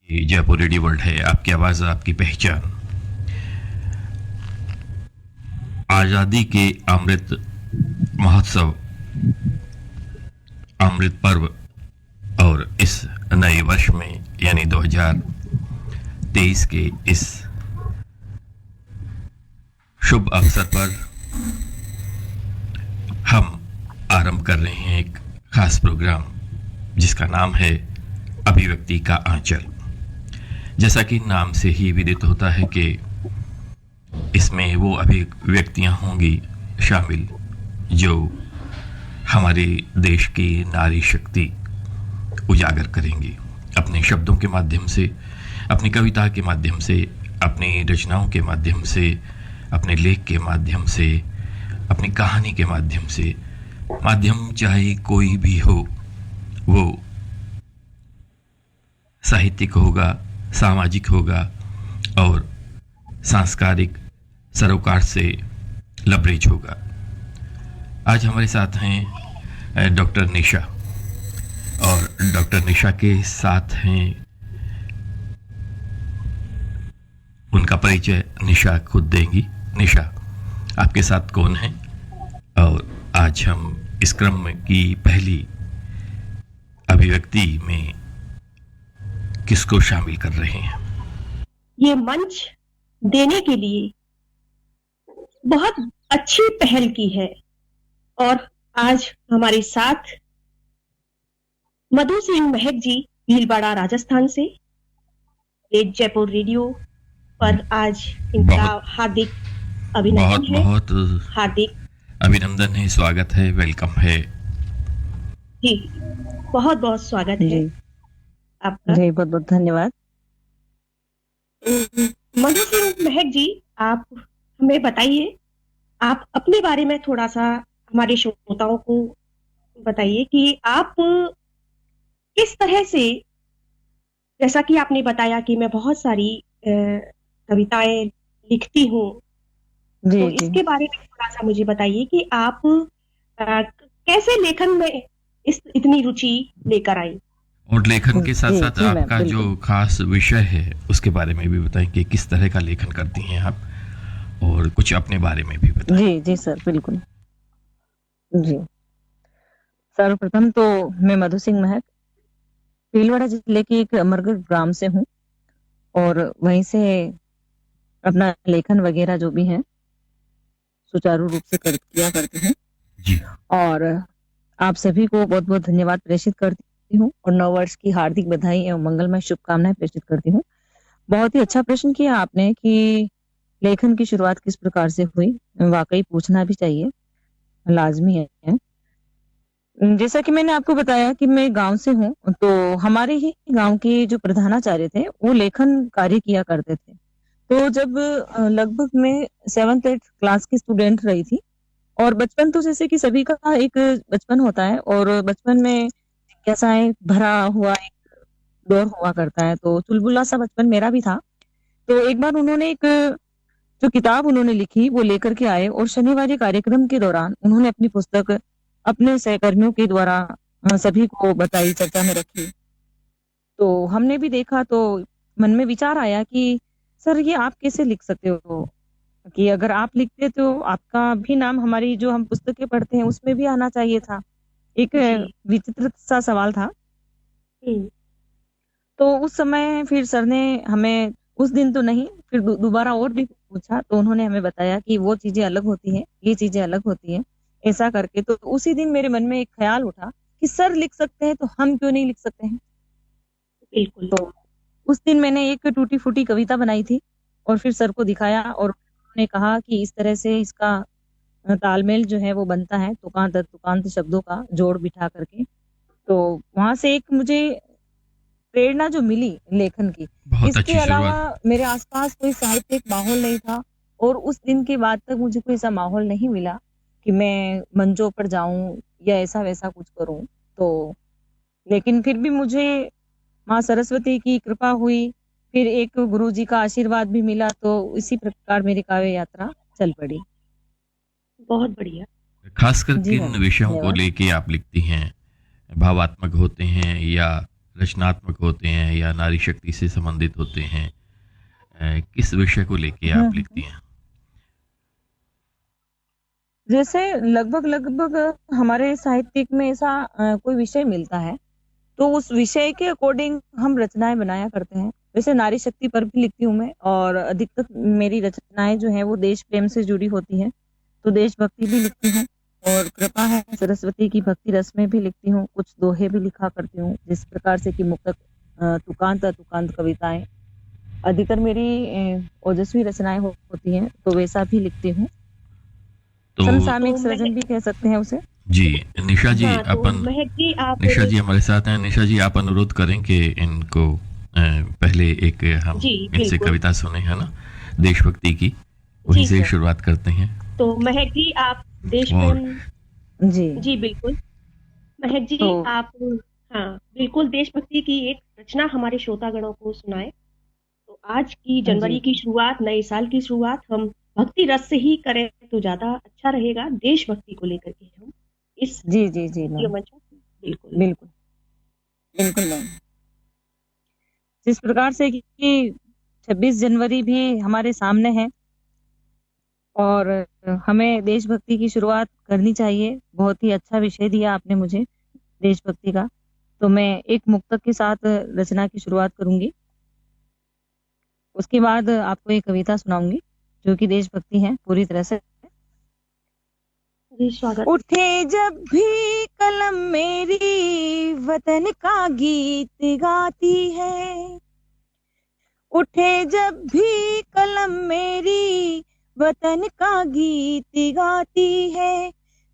ये Jaipur radio world है, आपकी आवाज़ आपकी पहचान। आज़ादी के अमृत महोत्सव, अमृत पर्व और इस नए वर्ष में यानी 2023 के इस शुभ अवसर पर हम आरंभ कर रहे हैं एक खास प्रोग्राम जिसका नाम है अभिव्यक्ति का आंचल। जैसा कि नाम से ही विदित होता है कि इसमें वो अभिव्यक्तियां होंगी शामिल जो हमारे देश की नारी शक्ति उजागर करेंगी अपने शब्दों के माध्यम से, अपनी कविता के माध्यम से, अपनी रचनाओं के माध्यम से, अपने लेख के माध्यम से, अपनी कहानी के माध्यम से। माध्यम चाहे कोई भी हो, वो साहित्यिक होगा, सामाजिक होगा और सांस्कृतिक सरोकार से लबरेज होगा। आज हमारे साथ हैं डॉक्टर निशा, और डॉक्टर निशा के साथ हैं, उनका परिचय निशा खुद देंगी। निशा, आपके साथ कौन है और आज हम इस क्रम की पहली अभिव्यक्ति में किसको शामिल कर रहे हैं? ये मंच देने के लिए बहुत अच्छी पहल की है और आज हमारे साथ मधु सिंह महक जी भीलवाड़ा राजस्थान से रेड जयपुर रेडियो पर आज इनका हार्दिक अभिनंदन है। बहुत हार्दिक अभिनंदन है, स्वागत है, वेलकम है जी, बहुत बहुत स्वागत है आपका जी, बहुत बहुत धन्यवाद। मधु सिंह महक जी, आप हमें बताइए, आप अपने बारे में थोड़ा सा हमारे श्रोताओं को बताइए कि आप किस तरह से, जैसा कि आपने बताया कि मैं बहुत सारी कविताएं लिखती हूँ, तो इसके बारे में थोड़ा सा मुझे बताइए कि आप कैसे लेखन में इतनी रुचि लेकर आई, और लेखन के साथ साथ आपका जो खास विषय है उसके बारे में भी बताएं कि किस तरह का लेखन करती हैं आप, और कुछ अपने बारे में भी बताएं। जी जी सर, बिल्कुल जी। सर्वप्रथम तो मैं मधु सिंह महक भीलवाड़ा जिले के एक अमरगढ़ ग्राम से हूँ और वहीं से अपना लेखन वगैरह जो भी है सुचारू रूप से किया करती हूँ जी। और आप सभी को बहुत बहुत धन्यवाद प्रेषित करती हूँ और नववर्ष की हार्दिक बधाई एवं मंगलमय शुभकामनाएं प्रेषित करती हूँ। बहुत ही अच्छा प्रश्न किया आपने कि लेखन की शुरुआत किस प्रकार से हुई, वाकई पूछना भी चाहिए, लाजमी है। जैसा कि मैंने आपको बताया कि मैं गांव से हूँ, तो हमारे ही गांव के जो प्रधानाचार्य थे वो लेखन कार्य किया करते थे। तो जब लगभग मैं 7th-8th क्लास की स्टूडेंट रही थी, और बचपन तो जैसे कि सभी का एक बचपन होता है और बचपन में कैसा है भरा हुआ एक दौर हुआ करता है, तो चुलबुला सा बचपन मेरा भी था। तो एक बार उन्होंने एक जो किताब उन्होंने लिखी वो लेकर के आए और शनिवारी कार्यक्रम के दौरान उन्होंने अपनी पुस्तक अपने सहकर्मियों के द्वारा सभी को बताई, चर्चा में रखी। तो हमने भी देखा तो मन में विचार आया कि सर ये आप कैसे लिख सकते हो, कि अगर आप लिखते तो आपका भी नाम हमारी जो हम पुस्तकें पढ़ते हैं उसमें भी आना चाहिए था। एक विचित्र सा सवाल था। तो उस समय फिर सर ने हमें उस दिन तो नहीं, फिर दोबारा और भी पूछा, तो उन्होंने हमें बताया कि वो चीजें अलग होती हैं, ये चीजें अलग होती हैं, ऐसा करके। तो उसी दिन मेरे मन में एक ख्याल उठा कि सर लिख सकते हैं तो हम क्यों नहीं लिख सकते हैं। बिल्कुल। तो उस दिन मैंने एक टूटी फूटी कविता बनाई थी और फिर सर को दिखाया और उन्होंने कहा कि इस तरह से इसका तालमेल जो है वो बनता है तुकांत तुकांत शब्दों का जोड़ बिठा करके। तो वहां से एक मुझे प्रेरणा जो मिली लेखन की। इसके अलावा मेरे आसपास कोई साहित्यिक माहौल नहीं था और उस दिन के बाद तक मुझे कोई ऐसा माहौल नहीं मिला कि मैं मंचों पर जाऊं या ऐसा वैसा कुछ करूं। तो लेकिन फिर भी मुझे माँ सरस्वती की कृपा हुई, फिर एक गुरुजी का आशीर्वाद भी मिला, तो इसी प्रकार मेरी काव्य यात्रा चल पड़ी। बहुत बढ़िया। खासकर किन विषयों को लेके आप लिखती हैं? भावात्मक होते हैं या रचनात्मक होते हैं या नारी शक्ति से संबंधित होते हैं, किस विषय को लेके आप लिखती हैं? जैसे लगभग लगभग हमारे साहित्यिक में ऐसा कोई विषय मिलता है तो उस विषय के अकॉर्डिंग हम रचनाएं बनाया करते हैं। वैसे नारी शक्ति पर भी लिखती हूँ मैं, और अधिकतर मेरी रचनाएं जो हैं वो देश प्रेम से जुड़ी होती हैं, तो देशभक्ति भी लिखती हूँ। और कृपा है सरस्वती की भक्ति रस में भी लिखती हूँ, कुछ दोहे भी लिखा करती हूँ, जिस प्रकार से कि मुक्तक, तुकांत तुकांत कविताएं अधिकतर मेरी ओजस्वी रचनाएं होती हैं, तो वैसा भी लिखती हूँ। तो समसामयिक तो सृजन भी कह सकते हैं उसे। जी निशा जी, हाँ, तो अपन महक जी आप निशा जी हमारे साथ हैं। निशा जी, आप अनुरोध करें कि इनको पहले एक हम जी इनसे बिल्कुल कविता सुने, है ना, देशभक्ति की, वहीं जी से सर। शुरुआत करते हैं। तो महक जी आप देश और प्रेम जी जी बिल्कुल महक जी तो आप हाँ बिल्कुल देशभक्ति की एक रचना हमारे श्रोतागणों को सुनाए। तो आज की जी जनवरी की शुरुआत, नए साल की शुरुआत हम भक्ति रस से ही करें तो ज्यादा अच्छा रहेगा। देशभक्ति को लेकर के हम इस जी जी जी रेडियो मैम, मंच पर बिल्कुल बिल्कुल बिल्कुल मैम। जिस प्रकार से कि 26 जनवरी भी हमारे सामने है और हमें देशभक्ति की शुरुआत करनी चाहिए। बहुत ही अच्छा विषय दिया आपने मुझे देशभक्ति का। तो मैं एक मुक्तक के साथ रचना की शुरुआत करूंगी, उसके बाद आपको एक कविता सुनाऊंगी जो कि देशभक्ति है पूरी तरह से। जी स्वागत। उठे जब भी कलम मेरी वतन का गीत गाती है, उठे जब भी कलम मेरी वतन का गीत गाती है,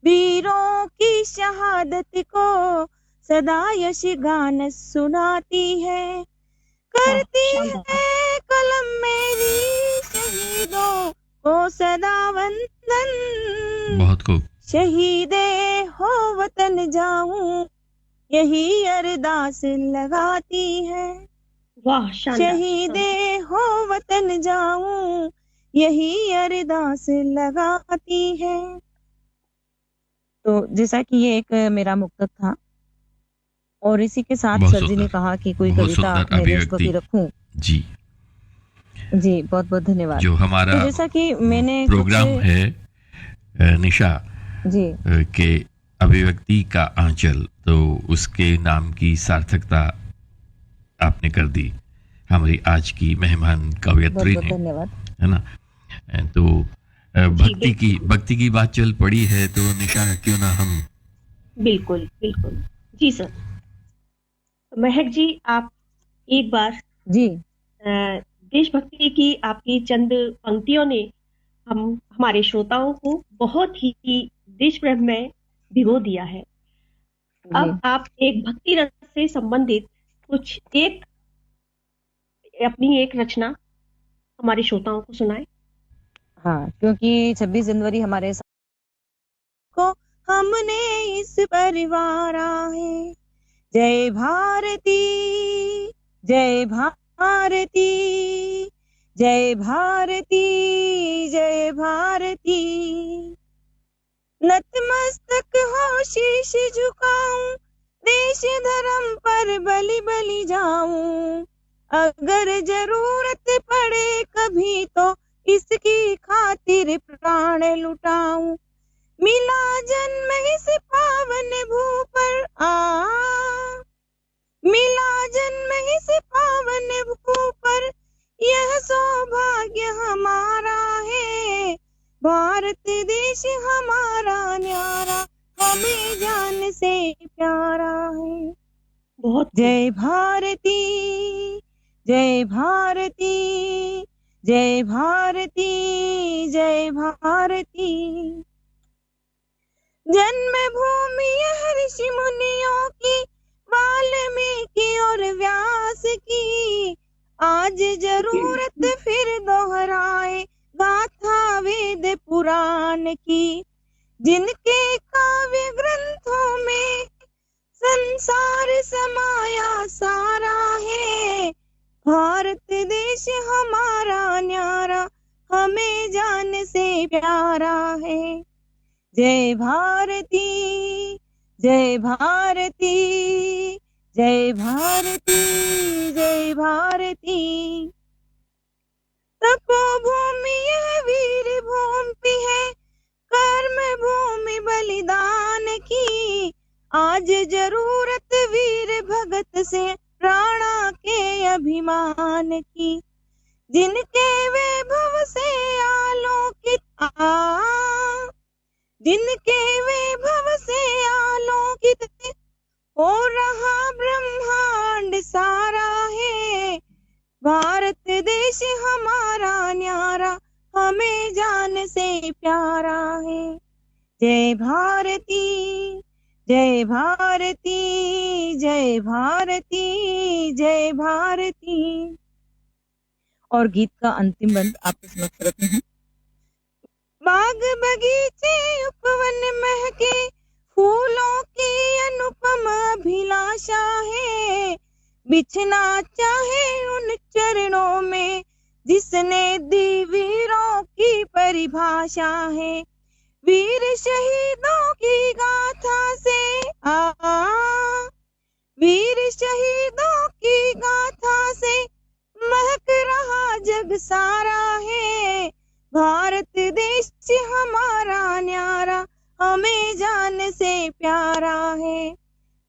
वीरों की शहादत को सदा यश गान सुनाती है, करती शानदार। है कलम मेरी शहीदों को सदा वंदन, बहुत खूब। शहीदे हो वतन जाऊं यही अरदास लगाती है, वाह शानदार। शहीदे हो वतन जाऊं यही अरदास लगाती है। तो जैसा कि ये एक मेरा मुक्तक था, और इसी के साथ बहुत सर जी ने सुंदर, कहा कि कोई बहुत कविता सुंदर मैं देश को अभिव्यक्ति। भी रखूं। जी, जी बहुत बहुत धन्यवाद। जो हमारा तो जैसा कि मैंने प्रोग्राम कुछ है निशा, जी के अभिव्यक्ति का आंचल, तो उसके नाम की सार्थकता आपने कर दी हमारी आज की मेहमान बहुत कवयित्री बहुत ने, धन्यवाद। है ना। तो भक्ति की बात चल पड़ी है, तो निशा क्यों ना हम बिल्कुल बिल्कुल जी सर। तो महक जी आप एक बार जी देशभक्ति की आपकी चंद पंक्तियों ने हम हमारे श्रोताओं को बहुत ही देश प्रेम में भिगो दिया है। जी अब आप एक भक्ति रस से संबंधित कुछ एक अपनी एक रचना हमारे श्रोताओं को सुनाए। हाँ, क्योंकि 26 जनवरी हमारे को हमने इस परिवार है। जय भारती, जय भारती, जय भारती, जय भारती, नतमस्तक हो शीश झुकाऊं, देश धर्म पर बलि बलि जाऊं, अगर जरूरत पड़े कभी तो इसकी खातिर प्राण लुटाऊं, मिला जन्म इस पावन भू पर मिला जन्म इस पावन भू पर, यह सौभाग्य हमारा है, भारत देश हमारा न्यारा, हमें जान से प्यारा है। बहुत जय भारती, जय भारती, जय भारती, जय भारती, जन्मभूमि यह ऋषि मुनियों की, वाल्मीकि और व्यास की, आज जरूरत फिर दोहराए गाथा वेद पुराण की, जिनके काव्य ग्रंथों में संसार समाया सारा है, भारत देश हमारा न्यारा, हमें जान से प्यारा है। जय भारती, जय भारती, जय भारती जय भारती। तपोभूमि यह वीर भूमि है, कर्म भूमि बलिदान की। आज जरूरत वीर भगत से प्राणा के अभिमान की। जिनके वैभव से आलोकित जिनके वैभव से आलोकित हो रहा ब्रह्मांड सारा है। भारत देश हमारा न्यारा, हमें जान से प्यारा है। जय भारती जय भारती जय भारती जय भारती। और गीत का अंतिम बंद आपके समक्ष रखती हूँ। बाग बगीचे उपवन महके, फूलों की अनुपम अभिलाषा है। बिछना चाहे उन चरणों में, जिसने दी वीरों की परिभाषा है। वीर शहीदों की गाथा से वीर शहीदों की गाथा से महक रहा जग सारा है। भारत देश हमारा न्यारा, हमें जान से प्यारा है।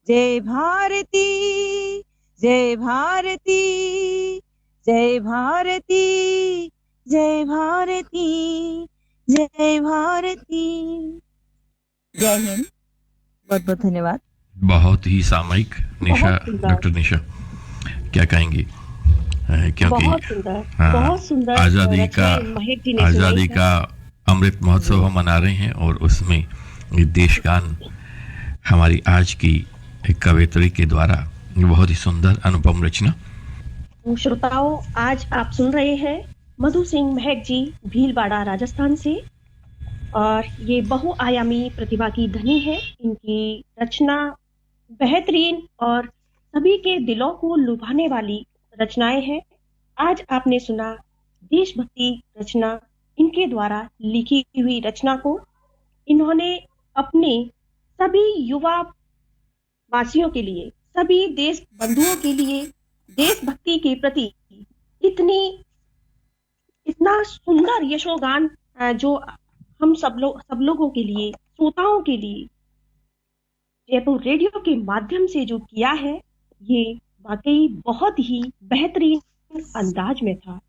जय भारती जय भारती जय भारती जय भारती जय भारती। जय हिंद। बहुत बहुत धन्यवाद। बहुत ही सामयिक निशा, बहुत सुंदर। डॉक्टर निशा क्या कहेंगी? क्योंकि बहुत सुंदर, हाँ, बहुत सुंदर आज़ादी का रचनाएं महक जी ने आज़ादी सुनाई का अमृत महोत्सव हम मना रहे हैं और उसमें ये देशगान हमारी आज की एक कवयित्री के द्वारा बहुत ही सुंदर अनुपम रचना। है। श्रोताओं, आज आप सुन रहे हैं मधु सिंह महक जी, भीलवाड़ा राजस्थान से, और ये बहुआयामी प्रतिभा की धनी है। इनकी रचना बेहतरीन और सभी के दिलों को लुभाने वाली रचनाएं हैं। आज आपने सुना देशभक्ति रचना, इनके द्वारा लिखी हुई रचना को इन्होंने अपने सभी युवा वासियों के लिए, सभी देश बंधुओं के लिए देशभक्ति के प्रति इतना सुंदर यशोगान जो हम सब लोगों के लिए, श्रोताओं के लिए जयपुर रेडियो के माध्यम से जो किया है, ये वाकई बहुत ही बेहतरीन अंदाज में था।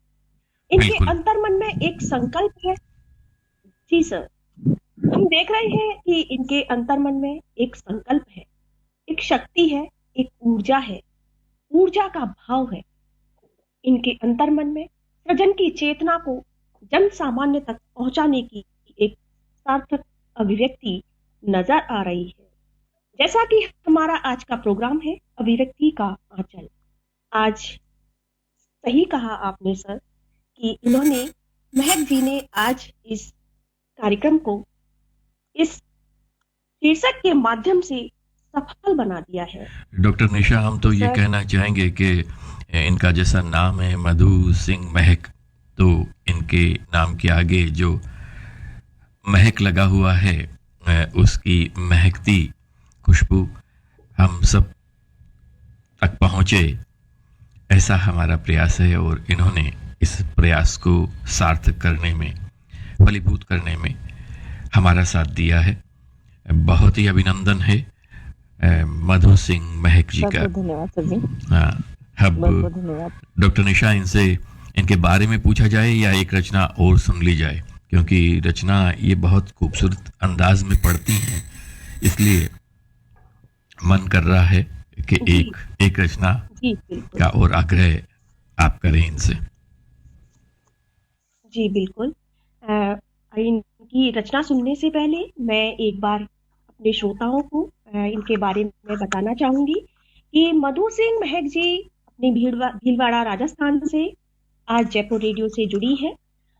इनके बिल्कुल। अंतर्मन में एक संकल्प है। जी सर, हम देख रहे हैं कि इनके अंतर्मन में एक संकल्प है, एक शक्ति है, एक ऊर्जा है, ऊर्जा का भाव है। इनके अंतर्मन में सृजन की चेतना को जन सामान्य तक पहुंचाने की एक सार्थक अभिव्यक्ति नजर आ रही है। जैसा कि हमारा आज का प्रोग्राम है अभिव्यक्ति का आंचल। आज सही कहा आपने सर कि इन्होंने, महक जी ने आज इस कार्यक्रम को इस शीर्षक के माध्यम से सफल बना दिया है। डॉक्टर निशा, हम तो ये सर। कहना चाहेंगे कि इनका जैसा नाम है मधु सिंह महक, तो इनके नाम के आगे जो महक लगा हुआ है, उसकी महकती खुशबू हम सब तक पहुँचे, ऐसा हमारा प्रयास है। और इन्होंने इस प्रयास को सार्थक करने में, फलीभूत करने में हमारा साथ दिया है। बहुत ही अभिनंदन है मधु सिंह महक जी का। बहुत धन्यवाद सर जी। हाँ, बहुत अब बहुत धन्यवाद। डॉक्टर निशा, इनसे इनके बारे में पूछा जाए या एक रचना और सुन ली जाए, क्योंकि रचना ये बहुत खूबसूरत अंदाज में पढ़ती हैं, इसलिए मन कर रहा है कि जी। एक रचना जी बिल्कुल। का और आग्रह आप करें इनसे। जी बिल्कुल। इनकी रचना सुनने से पहले मैं एक बार अपने श्रोताओं को इनके बारे में बताना चाहूंगी कि मधु सिंह महक जी अपने भीलवाड़ा राजस्थान से आज जयपुर रेडियो से जुड़ी है,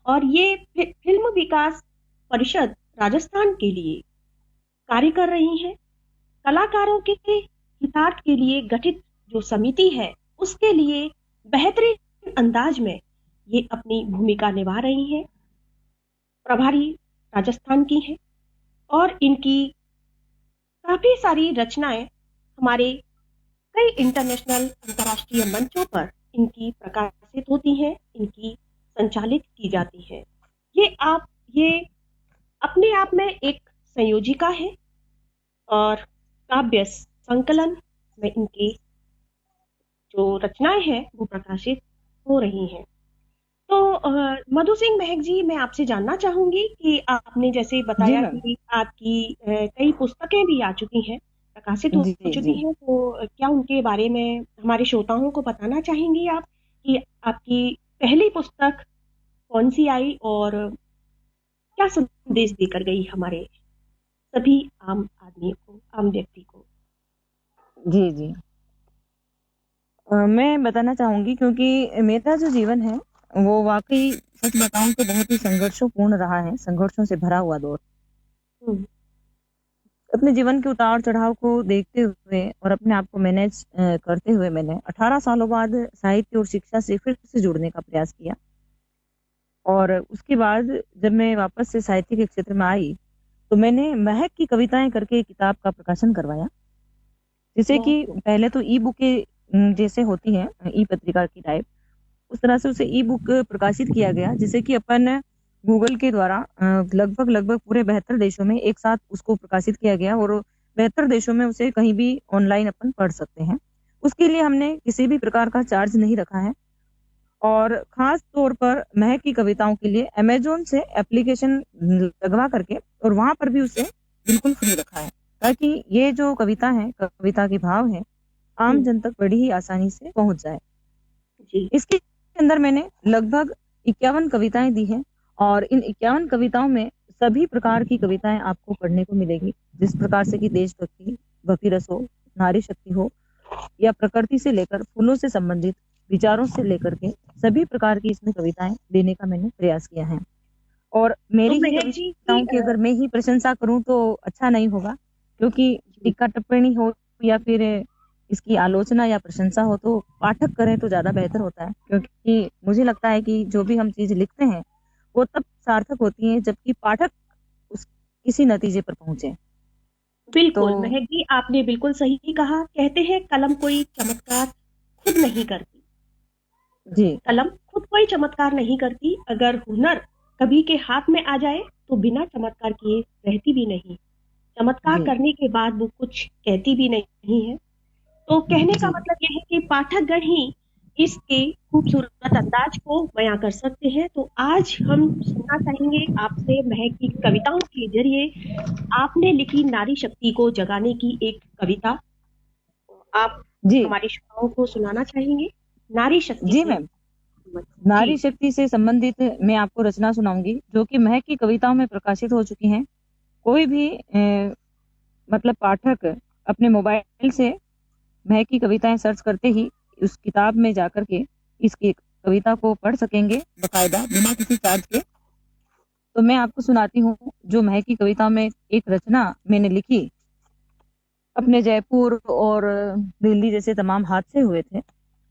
और ये फिल्म विकास परिषद राजस्थान के लिए कार्य कर रही हैं। कलाकारों के हितार्थ के लिए गठित जो समिति है, उसके लिए बेहतरीन अंदाज में ये अपनी भूमिका निभा रही हैं। प्रभारी राजस्थान की हैं और इनकी काफी सारी रचनाएं हमारे कई इंटरनेशनल अंतर्राष्ट्रीय मंचों पर इनकी प्रकाशित होती हैं, इनकी संचालित की जाती हैं। ये अपने आप में एक संयोजिका है और काव्य संकलन में इनकी जो रचनाएं हैं वो प्रकाशित हो रही हैं। तो मधु सिंह महक जी, मैं आपसे जानना चाहूंगी कि आपने जैसे जी बताया मैम। कि आपकी कई पुस्तकें भी आ चुकी हैं, प्रकाशित हो जी चुकी जी हैं, तो क्या उनके बारे में हमारे श्रोताओं को बताना चाहेंगी आप कि आपकी पहली पुस्तक कौन सी आई और क्या संदेश देकर गई हमारे सभी आम आदमी को, आम व्यक्ति को? जी जी। मैं बताना चाहूंगी क्योंकि मेरा जो जीवन है वो वाकई सच बताऊं तो बहुत ही संघर्षपूर्ण रहा है, संघर्षों से भरा हुआ दौर। हम्म, अपने जीवन के उतार चढ़ाव को देखते हुए और अपने आप को मैनेज करते हुए मैंने 18 सालों बाद साहित्य और शिक्षा से फिर से जुड़ने का प्रयास किया। और उसके बाद जब मैं वापस से साहित्य के क्षेत्र में आई तो मैंने महक की कविताएं करके एक किताब का प्रकाशन करवाया, जिसे बहुत कि खूब। पहले तो ई बुकें जैसे होती हैं, ई पत्रिका की टाइप, उस तरह से उसे ई बुक प्रकाशित किया गया, जिसे कि अपन गूगल के द्वारा लगभग लगभग पूरे 72 देशों में एक साथ उसको प्रकाशित किया गया और 72 देशों में उसे कहीं भी ऑनलाइन अपन पढ़ सकते हैं। उसके लिए हमने किसी भी प्रकार का चार्ज नहीं रखा है और खास तौर पर महक की कविताओं के लिए अमेजोन से एप्लीकेशन लगवा करके और वहां पर भी उसे बिल्कुल फ्री रखा है, ताकि ये जो कविता है, कविता के भाव है, आम हम्म, जन तक बड़ी ही आसानी से पहुंच जाए। जी इसके अंदर मैंने लगभग 51 कविताएं दी हैं और इन 51 कविताओं में सभी प्रकार की कविताएं आपको पढ़ने को मिलेगी, जिस प्रकार से कि देशभक्ति, भक्ति रस हो, नारी शक्ति हो या प्रकृति से लेकर फूलों से संबंधित विचारों से लेकर के सभी प्रकार की इसमें कविताएं देने का मैंने प्रयास किया है। और तो मेरी ही महक जी की कविताओं की अगर मैं ही प्रशंसा करूं तो अच्छा नहीं होगा, क्योंकि जी टीका टिप्पणी हो या फिर इसकी आलोचना या प्रशंसा हो तो पाठक करें तो ज्यादा बेहतर होता है, क्योंकि मुझे लगता है कि जो भी हम चीज लिखते हैं वो तब सार्थक होती है जबकि पाठक उस किसी नतीजे पर पहुंचे। तो बिल्कुल महक जी, आपने बिल्कुल सही कहा। कहते हैं कलम कोई चमत्कार खुद नहीं करती, जी कलम खुद कोई चमत्कार नहीं करती। अगर हुनर कभी के हाथ में आ जाए तो बिना चमत्कार किए रहती भी नहीं, चमत्कार जी करने के बाद वो कुछ कहती भी नहीं है। तो कहने का जी मतलब यह है कि पाठकगण ही इसके खूबसूरत अंदाज को बयां कर सकते हैं। तो आज हम सुनना चाहेंगे आपसे महक की कविताओं के जरिए आपने लिखी नारी शक्ति को जगाने की एक कविता। आप जी हमारे श्रोताओं को सुनाना चाहेंगे नारी शक्ति जी से मैम। संबंधित? जी नारी शक्ति से संबंधित मैं आपको रचना सुनाऊंगी जो कि महक की कविताओं में प्रकाशित हो चुकी हैं। कोई भी मतलब पाठक अपने मोबाइल से महक की कविताएं सर्च करते ही उस किताब में जाकर के इसकी कविता को पढ़ सकेंगे बकायदा बिना किसी चार्ज के। तो मैं आपको सुनाती हूँ जो महक की कविताओं में एक रचना मैंने लिखी। अपने जयपुर और दिल्ली जैसे तमाम हादसे हुए थे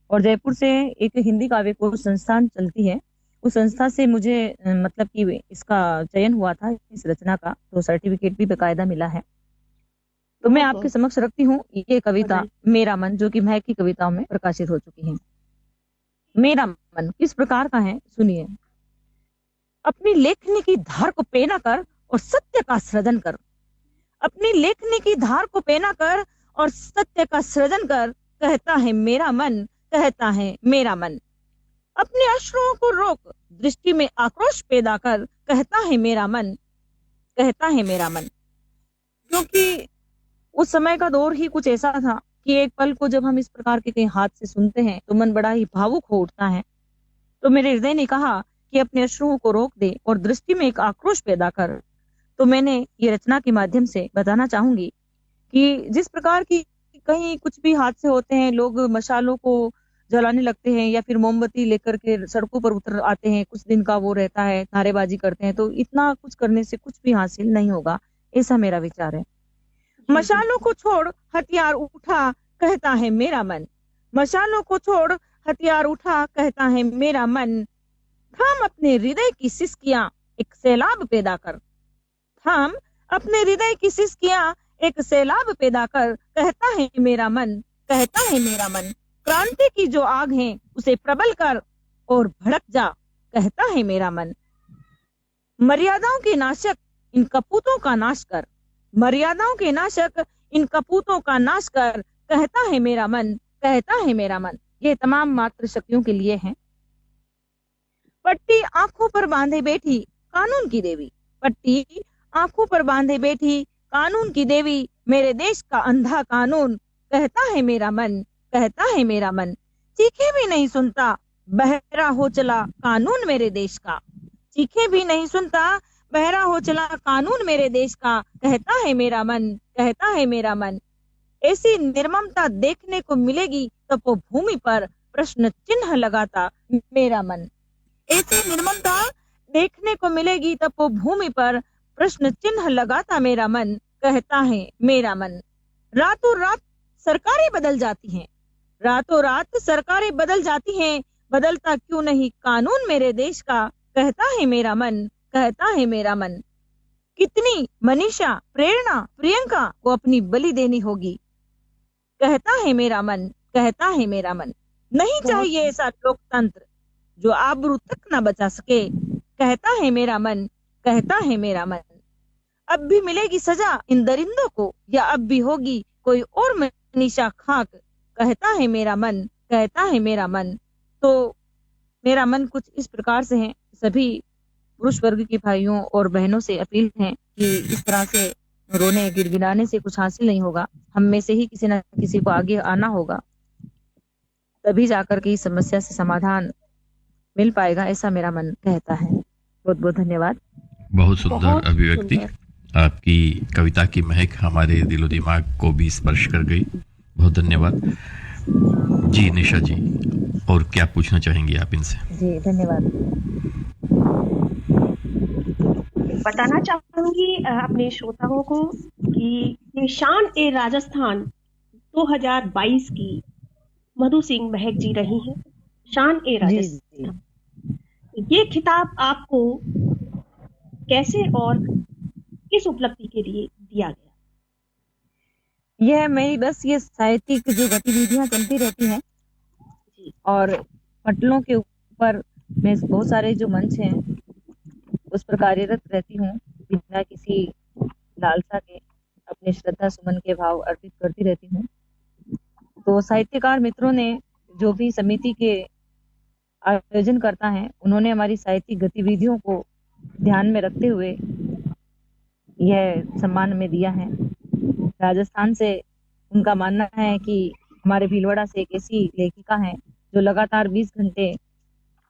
और जयपुर से एक हिंदी काव्य कोश संस्थान चलती है, उस संस्था से मुझे मतलब कि इसका चयन हुआ था इस रचना का, तो सर्टिफिकेट भी बेकायदा मिला है। तो मैं बहुत आपके बहुत समक्ष रखती हूँ ये कविता बधाई। मेरा मन, जो कि महक की कविताओं में प्रकाशित हो चुकी है। मेरा मन किस प्रकार का है सुनिए। अपनी लेखनी की धार को पेना कर और सत्य का सृजन कर, अपनी लेखनी की धार को पेना कर और सत्य का सृजन कर, कहता है मेरा मन, कहता है मेरा मन। अपने अश्रुओं को रोक दृष्टि में आक्रोश पैदा कर, कहता है मेरा मन, कहता है मेरा मन। क्योंकि उस समय का दौर ही कुछ ऐसा था कि एक पल को जब हम इस प्रकार के कहीं हाथ से सुनते हैं तो मन बड़ा ही भावुक हो उठता है। तो मेरे हृदय ने कहा कि अपने अश्रुओं को रोक दे और दृष्टि में एक आक्रोश पैदा कर। तो मैंने ये रचना के माध्यम से बताना चाहूंगी कि जिस प्रकार की कहीं कुछ भी हादसे होते हैं, लोग मशालों को जलाने लगते हैं या फिर मोमबत्ती लेकर के सड़कों पर उतर आते हैं, कुछ दिन का वो रहता है, नारेबाजी करते हैं, तो इतना कुछ करने से कुछ भी हासिल नहीं होगा, ऐसा मेरा विचार है। जी मशालों को छोड़ हथियार उठा, कहता है मेरा मन, मशालों को छोड़ हथियार उठा, कहता है मेरा मन। थाम अपने हृदय की सिसकियां एक सैलाब पैदा कर, थाम अपने हृदय की सिसकियां एक सैलाब पैदा कर, कहता है मेरा मन, कहता है मेरा मन। क्रांति की जो आग है उसे प्रबल कर और भड़क जा, कहता है मेरा मन। मर्यादाओं के नाशक इन कपूतों का नाश कर, मर्यादाओं के नाशक इन कपूतों का नाश कर, कहता है मेरा मन, कहता है मेरा मन। ये तमाम मातृशक्तियों के लिए हैं। पट्टी आंखों पर बांधे बैठी कानून की देवी, पट्टी आंखों पर बांधे बैठी कानून की देवी, मेरे देश का अंधा कानून, कहता है मेरा मन, कहता है मेरा मन। चीखे भी नहीं सुनता बहरा हो चला कानून मेरे देश का, चीखे भी नहीं सुनता बहरा हो चला कानून मेरे देश का, कहता है मेरा मन, कहता है मेरा मन। ऐसी निर्ममता देखने को मिलेगी तपोभूमि पर, प्रश्न चिन्ह लगाता मेरा मन। ऐसी निर्ममता देखने को मिलेगी तपोभूमि पर, प्रश्न चिन्ह लगाता मेरा मन, कहता है मेरा मन। रातों रात सरकारें बदल जाती हैं, रातों रात सरकारें बदल जाती हैं, बदलता क्यों नहीं कानून मेरे देश का, कहता है मेरा मन, कहता है मेरा मन। कितनी मनीषा प्रेरणा प्रियंका को अपनी बलि देनी होगी, कहता है मेरा मन, कहता है मेरा मन। नहीं चाहिए ऐसा लोकतंत्र जो आबरू तक न बचा सके, कहता है मेरा मन, कहता है मेरा मन। अब भी मिलेगी सजा इन दरिंदों को, या अब भी होगी कोई और मनीषा खाक, कहता है मेरा मन, कहता है मेरा मन। तो मेरा मन कुछ इस प्रकार से है। सभी पुरुष वर्ग के भाइयों और बहनों से अपील है कि इस तरह से रोने गिड़गिड़ाने से कुछ हासिल नहीं होगा। हम में से ही किसी न किसी को आगे आना होगा, तभी जाकर के इस समस्या से समाधान मिल पाएगा, ऐसा मेरा मन कहता है। बहुत बहुत धन्यवाद। बहुत सुंदर बहुत अभिव्यक्ति। सुंदर। आपकी कविता की महक हमारे दिलो दिमाग को भी स्पर्श कर गई। बहुत धन्यवाद जी। निशा जी, और क्या पूछना चाहेंगी आप इनसे? जी धन्यवाद। बताना चाहूंगी अपने श्रोताओं को कि ये शान ए राजस्थान 2022 की मधु सिंह महक जी रही हैं। शान ए जी राजस्थान, ये खिताब आपको कैसे और किस उपलब्धि के लिए दिया गया? यह मेरी बस ये साहित्यिक जो गतिविधियां चलती रहती हैं, जी, और पटलों के ऊपर मैं बहुत सारे जो मंच हैं उस पर कार्यरत रहती हूँ, बिना किसी लालसा के अपने श्रद्धा सुमन के भाव अर्पित करती रहती हूँ। तो साहित्यकार मित्रों ने जो भी समिति के आयोजन करता है, उन्होंने हमारी साहित्यिक गतिविधियों को ध्यान में रखते हुए यह सम्मान में दिया है। राजस्थान से उनका मानना है कि हमारे भीलवाड़ा से एक ऐसी लेखिका है जो लगातार 20 घंटे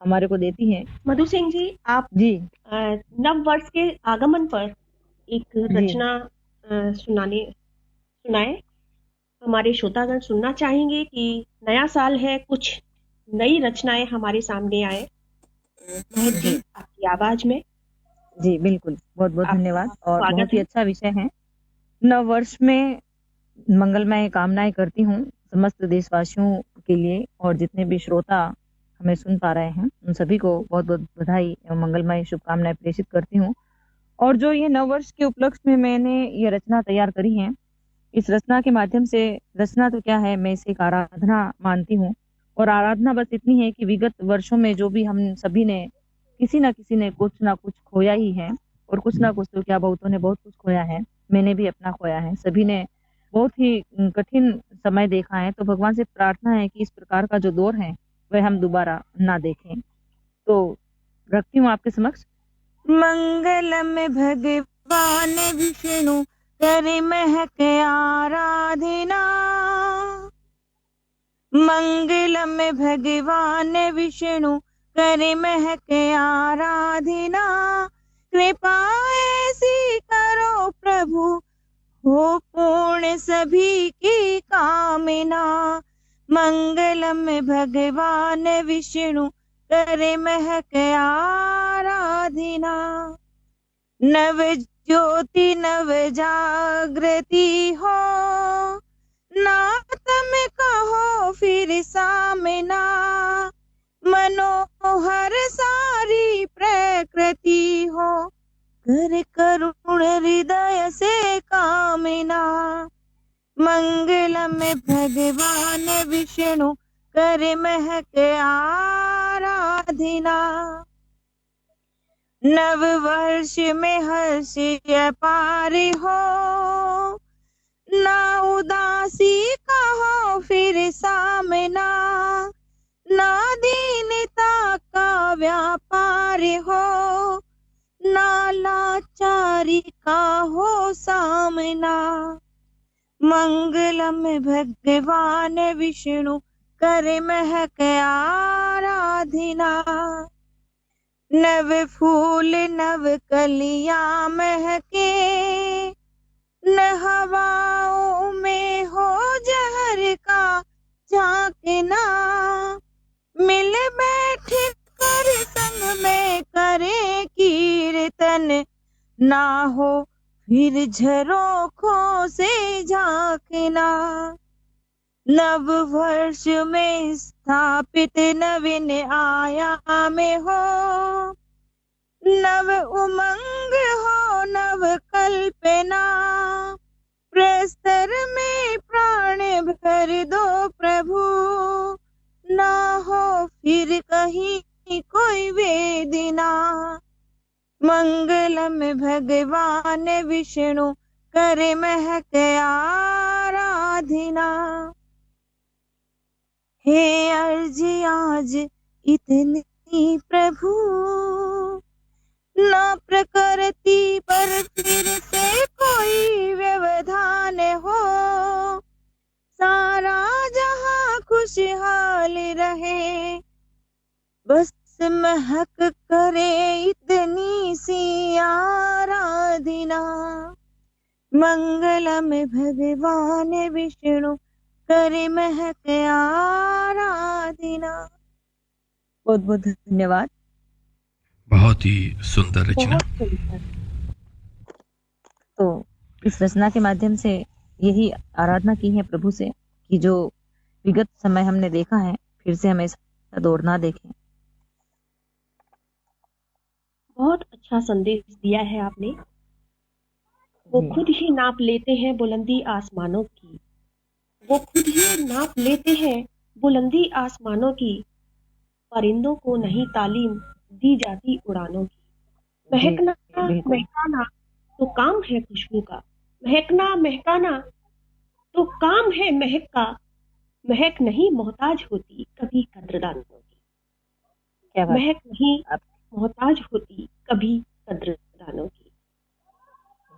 हमारे को देती है। मधु सिंह जी, आप जी नव वर्ष के आगमन पर एक जी रचना सुनाए। हमारे श्रोतागण सुनना चाहेंगे कि नया साल है, कुछ नई रचनाएं हमारे सामने आए। महक जी, जी आपकी आवाज में जी बिल्कुल, बहुत बहुत आपका धन्यवाद। और स्वागत बहुत ही है। अच्छा विषय है। नव वर्ष में मंगलमय कामनाएं करती हूँ समस्त देशवासियों के लिए, और जितने भी श्रोता हमें सुन पा रहे हैं उन सभी को बहुत बहुत बधाई एवं मंगलमय शुभकामनाएं प्रेषित करती हूँ। और जो ये नव वर्ष के उपलक्ष्य में मैंने ये रचना तैयार करी है, इस रचना के माध्यम से, रचना तो क्या है, मैं इसे एक आराधना मानती हूँ। और आराधना बस इतनी है कि विगत वर्षों में जो भी हम सभी ने किसी ना किसी ने कुछ ना कुछ खोया ही है, और कुछ ना कुछ तो क्या, बहुतों ने बहुत कुछ खोया है, मैंने भी अपना खोया है। सभी ने बहुत ही कठिन समय देखा है। तो भगवान से प्रार्थना है कि इस प्रकार का जो दौर है वह हम दोबारा ना देखें। तो रखती हूँ आपके समक्ष। मंगलम भगवान विष्णु करे महक आराधना, मंगलम भगवान विष्णु करे महक आराधना, कृपा ऐसी करो प्रभु हो पूर्ण सभी की कामना, मंगलम भगवान विष्णु करे महक आराधना। नव ज्योति नव जागृति हो, नातम कहो फिर सामना, मनोहर सारी प्रकृति हो, कर करुण हृदय से कामना, मंगलम भगवान विष्णु कर महक आराधना। नव वर्ष में हर्ष अपार हो, ना उदासी का हो फिर सामना, ना दीनता का व्यापार हो, ना लाचारी का हो सामना। मंगलम भगवान विष्णु कर महक आराधना। नव फूल नव कलियां महके, न हवाओं में हो जहर का झांकना। मिल बैठ कर संग में करे कीर्तन, ना हो फिर झरोखों से झांकना। नव वर्ष में स्थापित नवीन आयाम हो, नव उमंग हो नव कल्पना। प्रस्तर में प्राण भर दो प्रभु, ना हो फिर कहीं कोई वेदना। मंगलम भगवान विष्णु कर महक आराधना। हे अर्ज आज इतनी प्रभु, ना प्रकृति पर फिर से कोई व्यवधान हो। सारा जहां खुशहाल रहे, बस महक करे इतनी सी आराधना। मंगलम भगवान विष्णु कर महक आराधना। बहुत बहुत धन्यवाद। बहुत ही सुंदर रचना। बहुत सुंदर। तो इस रचना के माध्यम से यही आराधना की है प्रभु से कि जो विगत समय हमने देखा है फिर से हमें ऐसा दौर ना देखें। बहुत अच्छा संदेश दिया है आपने। वो जी। खुद ही नाप लेते हैं बुलंदी आसमानों की, वो खुद ही नाप लेते हैं बुलंदी आसमानों की। परिंदों को नहीं तालीम दी जाती उड़ानों की। जी महकना बिल्कुल। महकाना तो काम है खुशबू का, महकना महकाना तो काम है महक का। महक नहीं मोहताज होती कभी कद्रदानों की, क्या बात महक नहीं आप मोहताज होती कभी कद्रदानों की।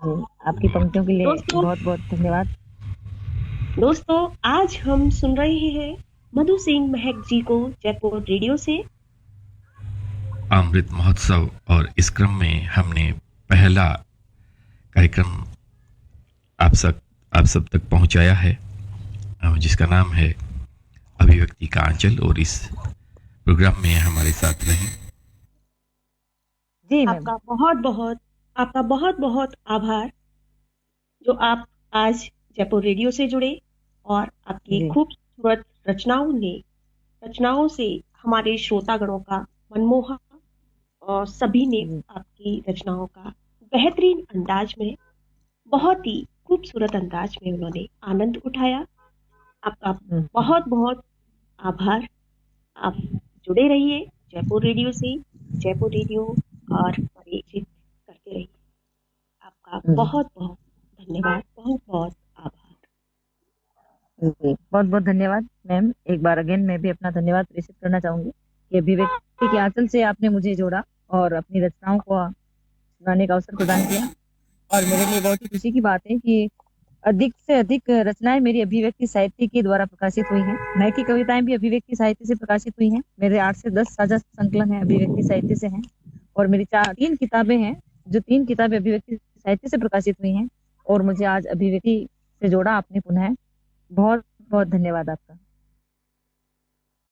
जी आपकी पंक्तियों के लिए दोस्तों बहुत बहुत धन्यवाद। दोस्तों आज हम सुन रहे हैं मधु सिंह महक जी को जयपुर रेडियो से। अमृत महोत्सव, और इस क्रम में हमने पहला कार्यक्रम आप सब तक पहुंचाया है, जिसका नाम है अभिव्यक्ति का आंचल, और इस प्रोग्राम में हमारे साथ रहीं। जी मैम। आपका बहुत बहुत आभार जो आप आज जयपुर रेडियो से जुड़े और आपकी जी खूबसूरत रचनाओं से हमारे श्रोतागणों का मन मोहा, और सभी ने जी आपकी रचनाओं का बेहतरीन अंदाज में, बहुत ही खूबसूरत अंदाज में उन्होंने आनंद उठाया। आपका बहुत बहुत आभार। आप जुड़े रहिए जयपुर रेडियो से, जयपुर रेडियो और परिचित करते रहिए। आपका बहुत बहुत धन्यवाद, बहुत बहुत आभार। जी बहुत बहुत धन्यवाद मैम। एक बार अगेन मैं भी अपना धन्यवाद प्रेषित करना चाहूंगी कि अभिव्यक्ति के आंचल से आपने मुझे जोड़ा और अपनी रचनाओं को सुनाने का अवसर प्रदान किया। और मेरे लिए बहुत ही खुशी की बात है कि अधिक से अधिक रचनाएं मेरी अभिव्यक्ति साहित्य के द्वारा प्रकाशित हुई हैं। मैं की कविताएं भी अभिव्यक्ति साहित्य से प्रकाशित हुई हैं। मेरे 8 से 10 साझा संकलन है अभिव्यक्ति साहित्य से हैं, और मेरी 3 किताबें हैं जो 3 किताबें अभिव्यक्ति साहित्य से प्रकाशित हुई हैं। और मुझे आज अभिव्यक्ति से जोड़ा आपने पुनः। बहुत बहुत धन्यवाद आपका।